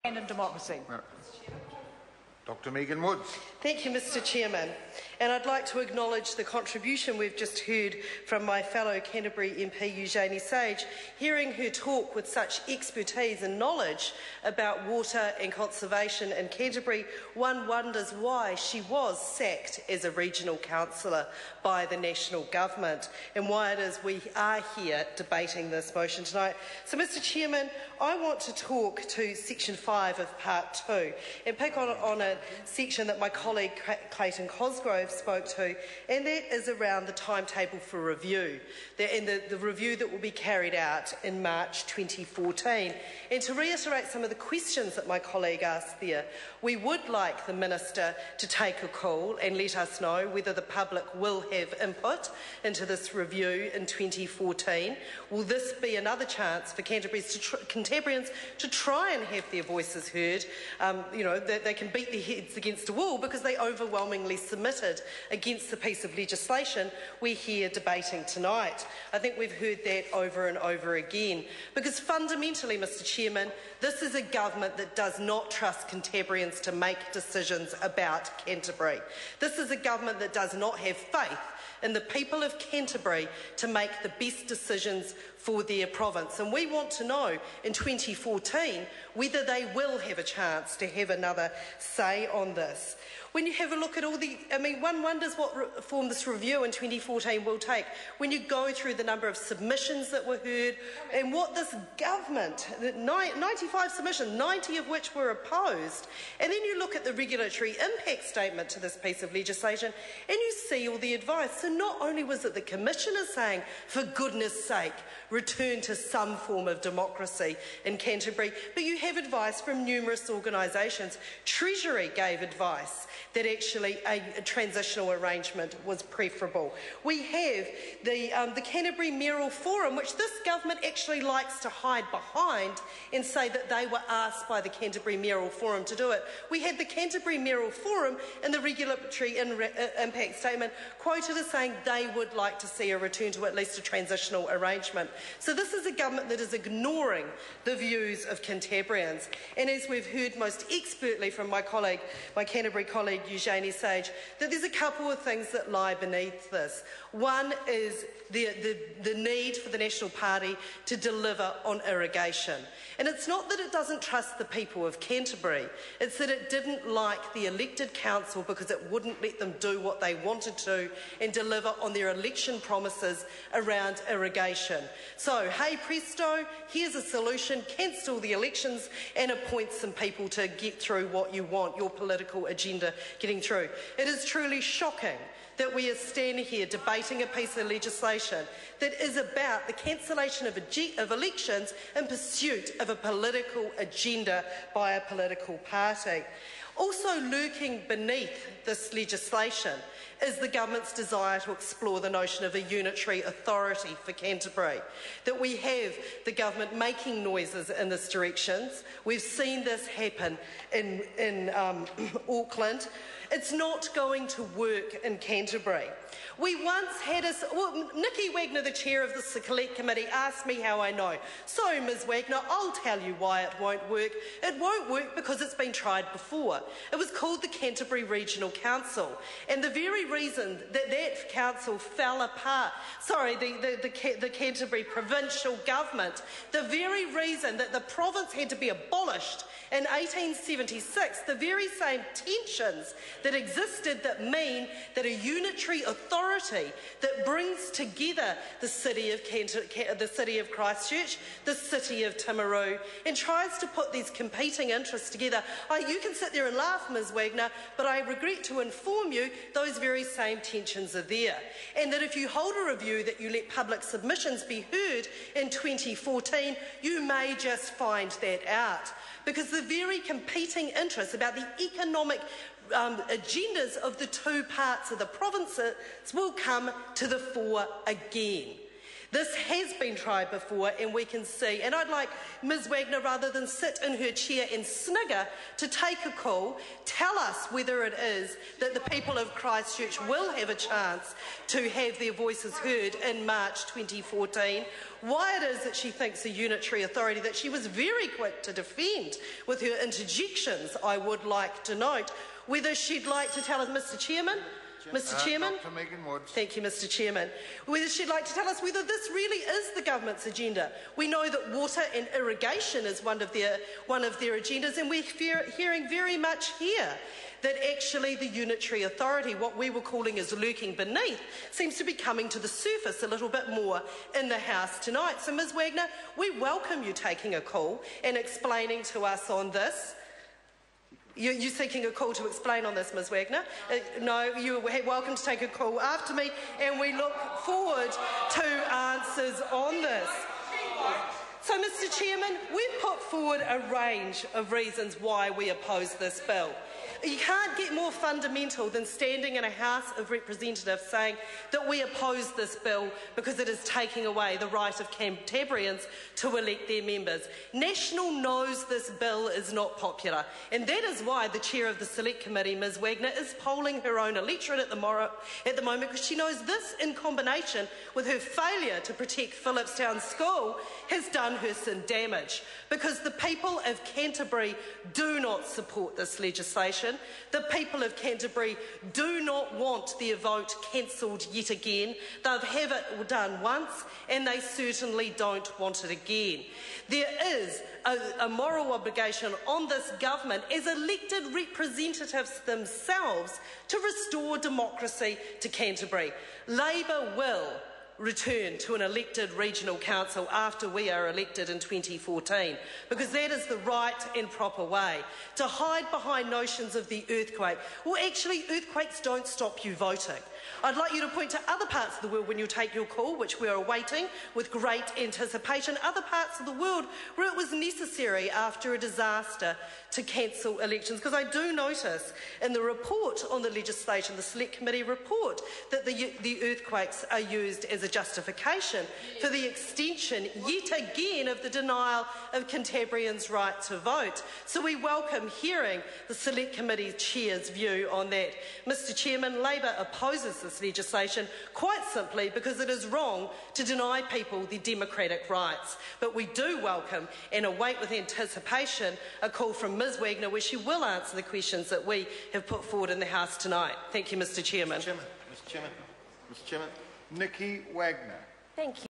and democracy. Dr. Megan Woods. Thank you, Mr. Chairman. And I'd like to acknowledge the contribution we've just heard from my fellow Canterbury MP Eugenie Sage. Hearing her talk with such expertise and knowledge about water and conservation in Canterbury, one wonders why she was sacked as a regional councillor by the national government and why it is we are here debating this motion tonight. So, Mr. Chairman, I want to talk to Section 5 of Part 2 and pick on a section that my colleague Clayton Cosgrove spoke to, and that is around the timetable for review, and the review that will be carried out in March 2014. And to reiterate some of the questions that my colleague asked there, we would like the Minister to take a call and let us know whether the public will have input into this review in 2014. Will this be another chance for Canterburyans to try and have their voices heard? That they can beat their heads against a wall because they overwhelmingly submitted against the piece of legislation we're here debating tonight. I think we've heard that over and over again, because fundamentally, Mr. Chairman, this is a government that does not trust Canterburyans to make decisions about Canterbury. This is a government that does not have faith in the people of Canterbury to make the best decisions for their province. And we want to know in 2014 whether they will have a chance to have another say on this. When you have a look at one wonders what form this review in 2014 will take. When you go through the number of submissions that were heard and what this government, 95 submissions, 90 of which were opposed, and then you look at the regulatory impact statement to this piece of legislation and you see all the advice. So not only was it the Commissioner saying, for goodness sake, return to some form of democracy in Canterbury, but you have advice from numerous organisations. Treasury gave advice that actually a transitional arrangement was preferable. We have the Canterbury Mayoral Forum, which this government actually likes to hide behind and say that they were asked by the Canterbury Mayoral Forum to do it. We had the Canterbury Mayoral Forum in the regulatory impact statement quoted as saying they would like to see a return to at least a transitional arrangement. So this is a government that is ignoring the views of Canterburyans. And as we've heard most expertly from my Canterbury colleague Eugenie Sage, that there's a couple of things that lie beneath this. One is the need for the National Party to deliver on irrigation. And it's not that it doesn't trust the people of Canterbury, it's that it didn't like the elected council because it wouldn't let them do what they wanted to and deliver on their election promises around irrigation. So, hey presto, here's a solution: cancel the elections and appoint some people to get through what you want, your political agenda getting through. It is truly shocking that we are standing here debating a piece of legislation that is about the cancellation of elections in pursuit of a political agenda by a political party. Also lurking beneath this legislation is the government's desire to explore the notion of a unitary authority for Canterbury. That we have the government making noises in this direction. We've seen this happen in Auckland. It's not going to work in Canterbury. We once had Nikki Wagner, the chair of the Select Committee, asked me how I know. So, Ms Wagner, I'll tell you why it won't work. It won't work because it's been tried before. It was called the Canterbury Regional Council. And the very reason that that council fell apart, the Canterbury Provincial Government, the very reason that the province had to be abolished in 1876, the very same tensions that existed that mean that a unitary authority that brings together the city of Christchurch, the city of Timaru, and tries to put these competing interests together. You can sit there and laugh, Ms Wagner, but I regret to inform you those very same tensions are there. And that if you hold a review that you let public submissions be heard in 2014, you may just find that out. Because the very competing interests about the economic agendas of the two parts of the provinces will come to the fore again. This has been tried before, and we can see, and I'd like Ms Wagner, rather than sit in her chair and snigger, to take a call, tell us whether it is that the people of Christchurch will have a chance to have their voices heard in March 2014, why it is that she thinks a unitary authority that she was very quick to defend with her interjections, I would like to note, whether she'd like to tell us, Mr Chairman, Mr Chairman. Dr. Megan Woods. Thank you, Mr Chairman. Whether she'd like to tell us whether this really is the government's agenda. We know that water and irrigation is one of their agendas, and we're hearing very much here that actually the unitary authority, what we were calling as lurking beneath, seems to be coming to the surface a little bit more in the House tonight. So, Ms Wagner, we welcome you taking a call and explaining to us on this. You're seeking a call to explain on this, Ms Wagner? No, you're welcome to take a call after me, and we look forward to answers on this. So, Mr Chairman, we've put forward a range of reasons why we oppose this bill. You can't get more fundamental than standing in a House of Representatives saying that we oppose this bill because it is taking away the right of Canterburyans to elect their members. National knows this bill is not popular, and that is why the chair of the Select Committee, Ms Wagner, is polling her own electorate at the moment, because she knows this, in combination with her failure to protect Phillipstown School, has done her some damage. Because the people of Canterbury do not support this legislation. The people of Canterbury do not want their vote cancelled yet again. They'll have it done once, and they certainly don't want it again. There is a moral obligation on this government as elected representatives themselves to restore democracy to Canterbury. Labor will return to an elected regional council after we are elected in 2014, because that is the right and proper way. To hide behind notions of the earthquake, well, actually, earthquakes don't stop you voting. I'd like you to point to other parts of the world when you take your call, which we are awaiting with great anticipation, other parts of the world where it was necessary after a disaster to cancel elections. Because I do notice in the report on the legislation, the Select Committee report, that the earthquakes are used as a justification for the extension, yet again, of the denial of Canterburyans' right to vote. So we welcome hearing the Select Committee Chair's view on that. Mr Chairman, Labor opposes this legislation quite simply because it is wrong to deny people their democratic rights. But we do welcome and await with anticipation a call from Ms Wagner where she will answer the questions that we have put forward in the House tonight. Thank you, Mr Chairman. Mr Chairman. Nikki Wagner. Thank you.